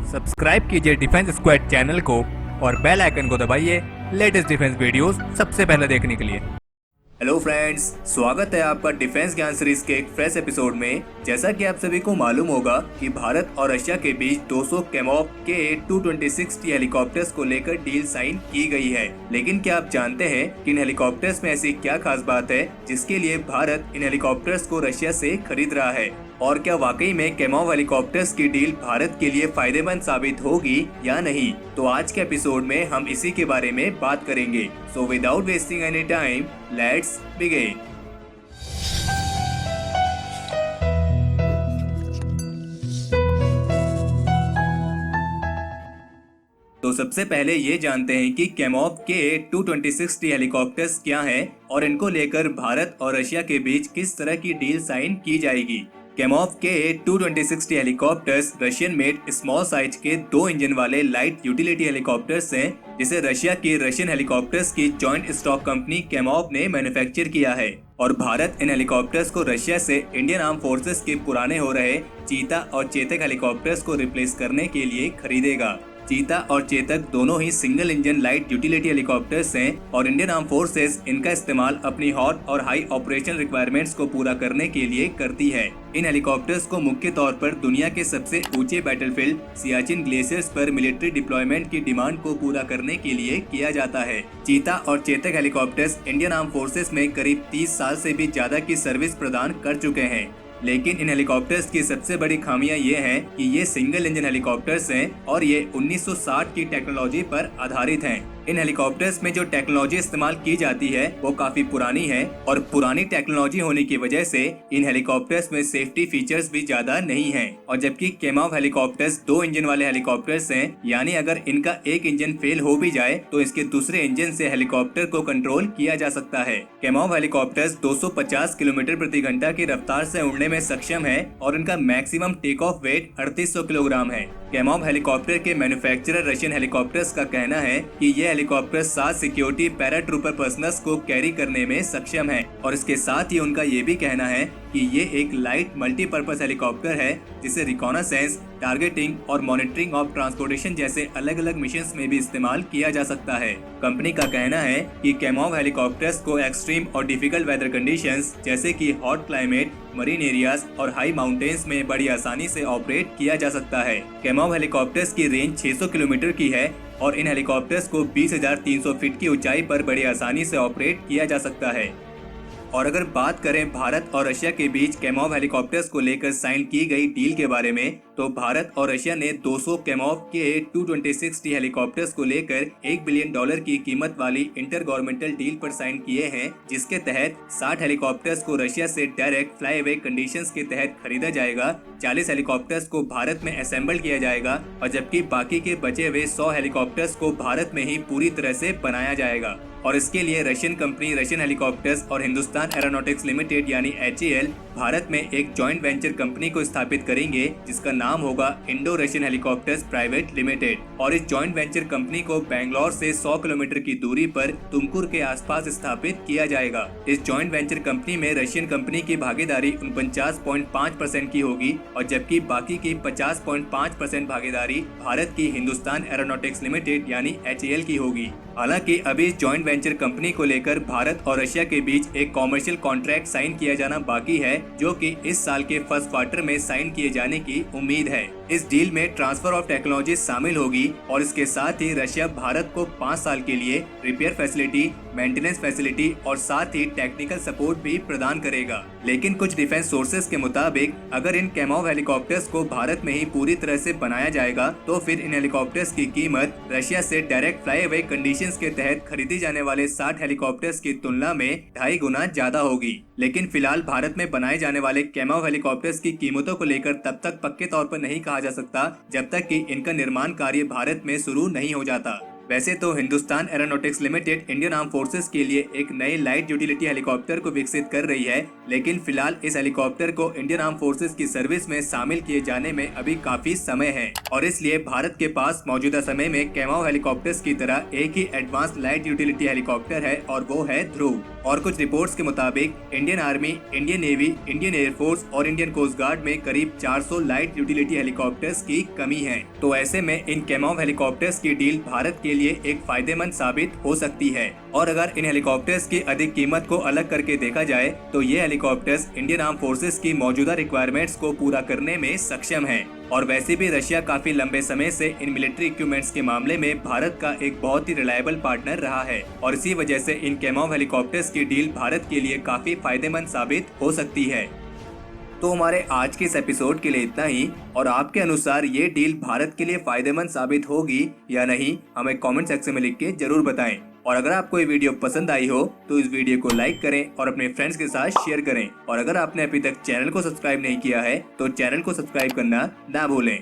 Subscribe कीजिए defence squad channel को और बेल आइकन को दबाइए लेटेस्ट डिफेंस वीडियोस सबसे पहले देखने के लिए। हेलो फ्रेंड्स, स्वागत है आपका डिफेंस ज्ञान सीरीज के एक फ्रेश एपिसोड में। जैसा कि आप सभी को मालूम होगा कि भारत और रशिया के बीच 200 कैमोव KA-226T हेलीकॉप्टर्स को लेकर डील साइन की गई है। लेकिन क्या आप जानते हैं कि इन हेलीकॉप्टर्स में ऐसी क्या खास बात है जिसके लिए भारत इन हेलीकॉप्टर्स को रशिया से खरीद रहा है, और क्या वाकई में कैमोव हेलीकॉप्टर्स की डील भारत के लिए फायदेमंद साबित होगी या नहीं। तो आज के एपिसोड में हम इसी के बारे में बात करेंगे। So without wasting any time, let's begin. तो सबसे पहले ये जानते हैं कि कैमोव KA-226T हेलीकॉप्टर्स क्या हैं और इनको लेकर भारत और रशिया के बीच किस तरह की डील साइन की जाएगी। कैमोव KA-226T helicopters Russian made small size के 2 इंजन वाले लाइट यूटिलिटी हेलीकॉप्टर्स हैं, जिसे रशिया की रशियन हेलीकॉप्टर्स की जॉइंट स्टॉक कंपनी कैमोव ने मैन्युफैक्चर किया है। और भारत इन हेलीकॉप्टर्स को रशिया से इंडियन आर्म फोर्सेस के पुराने हो रहे चीता और चेतक हेलीकॉप्टर्स को रिप्लेस करने के लिए खरीदेगा। चीता और चेतक दोनों ही single engine light utility helicopters हैं और इंडियन आर्म फोर्सेस इनका इस्तेमाल अपनी हॉट और हाई ऑपरेशन रिक्वायरमेंट्स को पूरा करने के लिए करती है। इन हेलीकॉप्टर्स को मुख्य तौर पर दुनिया के सबसे ऊंचे बैटलफील्ड सियाचिन ग्लेशियर्स पर मिलिट्री डिप्लॉयमेंट की डिमांड को पूरा करने के लिए किया जाता है। चीता और Chetak helicopters Indian arm forces में करीब 30 साल से भी ज्यादा की सर्विस प्रदान कर चुके हैं। लेकिन इन हेलीकॉप्टर्स की सबसे बड़ी खामियां ये हैं कि ये सिंगल इंजन हेलीकॉप्टर्स हैं और ये 1960 की टेक्नोलॉजी पर आधारित हैं। इन हेलीकॉप्टर्स में जो टेक्नोलॉजी इस्तेमाल की जाती है वो काफी पुरानी है और पुरानी टेक्नोलॉजी होने की वजह से इन हेलीकॉप्टर्स में सेफ्टी फीचर्स भी ज्यादा नहीं हैं। और जबकि कैमोव हेलीकॉप्टर्स 2 इंजन वाले हेलीकॉप्टर्स हैं, यानी अगर इनका एक इंजन फेल हो भी जाए तो इसके दूसरे इंजन से हेलीकॉप्टर को कंट्रोल किया जा सकता है। कैमोव हेलीकॉप्टर्स 250 किलोमीटर प्रति घंटा की रफ्तार से उड़ने में सक्षम है और इनका maximum take off weight 3800 kilogram है। कैमोव हेलीकॉप्टर के मैन्युफैक्चरर रशियन हेलीकॉप्टर्स का कहना है कि ये हेलीकॉप्टर 7 सिक्योरिटी पैराट्रूपर पर्सनल्स को कैरी करने में सक्षम है। और इसके साथ ही उनका ये भी कहना है कि ये एक लाइट मल्टीपर्पज हेलीकॉप्टर है जिसे रिकॉनासेंस, टारगेटिंग और मॉनिटरिंग ऑफ ट्रांसपोर्टेशन जैसे अलग अलग मिशंस में भी इस्तेमाल किया जा सकता है। कंपनी का कहना है कि कैमोव हेलीकॉप्टर्स को एक्सट्रीम और डिफिकल्ट वेदर कंडीशंस जैसे कि हॉट क्लाइमेट, मरीन एरियाज और हाई माउंटेन्स में बड़ी आसानी से ऑपरेट किया जा सकता है। कैमोव हेलीकॉप्टर्स की रेंज 600 किलोमीटर की है और इन हेलीकॉप्टर्स को 20,300 फीट की ऊंचाई पर बड़ी आसानी से ऑपरेट किया जा सकता है। और अगर बात करें भारत और रशिया के बीच कैमोव हेलीकॉप्टर्स को लेकर साइन की गई डील के बारे में, तो भारत और रशिया ने 200 कैमोव KA-226T हेलीकॉप्टर्स को लेकर $1 बिलियन की कीमत वाली इंटर गवर्नमेंटल डील पर साइन किए हैं, जिसके तहत 60 हेलीकॉप्टर्स को रशिया से डायरेक्ट फ्लाई अवे कंडीशंस के तहत खरीदा जाएगा, 40 हेलीकॉप्टर्स को भारत में असेंबल किया जाएगा और जबकि बाकी के बचे हुए 100 हेलीकॉप्टर्स को भारत में ही पूरी तरह से बनाया जाएगा। और इसके लिए रशियन कंपनी रशियन हेलीकॉप्टर्स और हिंदुस्तान एरोनॉटिक्स लिमिटेड यानी HAL भारत में एक जॉइंट वेंचर कंपनी को स्थापित करेंगे जिसका नाम होगा Indo Russian helicopters private limited. और इस जॉइंट वेंचर कंपनी को बेंगलोर से 100 किलोमीटर की दूरी पर तुमकुर के आसपास स्थापित किया जाएगा। इस जॉइंट वेंचर कंपनी में रशियन कंपनी की भागीदारी 49.5% की होगी और जबकि बाकी की 50.5% भागीदारी भारत की हिंदुस्तान एरोनॉटिक्स लिमिटेड यानी HAL की होगी। हालांकि अभी इस जॉइंट वेंचर कंपनी को लेकर भारत और रशिया के बीच एक कॉमर्शियल कॉन्ट्रैक्ट साइन किया जाना बाकी है, जो कि इस साल के फर्स्ट क्वार्टर में साइन किए जाने की उम्मीद है। इस डील में ट्रांसफर ऑफ टेक्नोलॉजी शामिल होगी और इसके साथ ही रशिया भारत को 5 साल के लिए रिपेयर फैसिलिटी, मेंटेनेंस फैसिलिटी और साथ ही टेक्निकल सपोर्ट भी प्रदान करेगा। लेकिन कुछ डिफेंस सोर्सेज के मुताबिक अगर इन कैमोव हेलीकॉप्टर्स को भारत में ही पूरी तरह से बनाया जाएगा तो फिर इन हेलीकॉप्टर्स की कीमत रशिया से डायरेक्ट फ्लाई अवे कंडीशंस के तहत खरीदी जाने वाले 60 हेलीकॉप्टर्स की तुलना में 2.5 गुना ज्यादा होगी। लेकिन फिलहाल भारत में बनाए जाने वाले कैमोव हेलीकॉप्टर्स की कीमतों को लेकर तब तक पक्के तौर पर नहीं कहा जा सकता जब तक कि इनका निर्माण कार्य भारत में शुरू नहीं हो जाता। वैसे तो Hindustan aeronautics limited Indian arm forces के लिए एक नए लाइट यूटिलिटी हेलीकॉप्टर को विकसित कर रही है, लेकिन फिलहाल इस हेलीकॉप्टर को इंडियन आर्म फोर्सेस की सर्विस में शामिल किए जाने में अभी काफी समय है और इसलिए भारत के पास मौजूदा समय में कैमाउ हेलीकॉप्टर्स की तरह एक ही एडवांस लाइट यूटिलिटी हेलीकॉप्टर है और वो है ध्रुव। और कुछ रिपोर्ट्स के मुताबिक Indian army, Indian navy, Indian air force और इंडियन कोस्ट गार्ड में करीब 400 लाइट यूटिलिटी हेलीकॉप्टर्स की कमी है। तो ऐसे में इन कैमाउ हेलीकॉप्टर्स की डील भारत के लिए एक फायदेमंद साबित हो सकती है। और अगर इन हेलीकॉप्टर्स की अधिक कीमत को अलग करके देखा जाए तो ये हेलीकॉप्टर्स इंडियन आर्म फोर्सेस की मौजूदा रिक्वायरमेंट्स को पूरा करने में सक्षम है। और वैसे भी रशिया काफी लंबे समय से इन मिलिट्री इक्विपमेंट्स के मामले में भारत का एक बहुत ही रिलायबल पार्टनर रहा है और इसी वजह से इन कैमाउ हेलीकॉप्टर्स की डील भारत के लिए काफी फायदेमंद साबित हो सकती है। तो हमारे आज के इस एपिसोड के लिए इतना ही और आपके अनुसार ये डील भारत के लिए फायदेमंद साबित होगी या नहीं, हमें कमेंट सेक्शन में लिख के जरूर बताएं। और अगर आपको ये वीडियो पसंद आई हो तो इस वीडियो को लाइक करें और अपने फ्रेंड्स के साथ शेयर करें। और अगर आपने अभी तक चैनल को सब्सक्राइब नहीं किया है तो चैनल को सब्सक्राइब करना ना भूलें।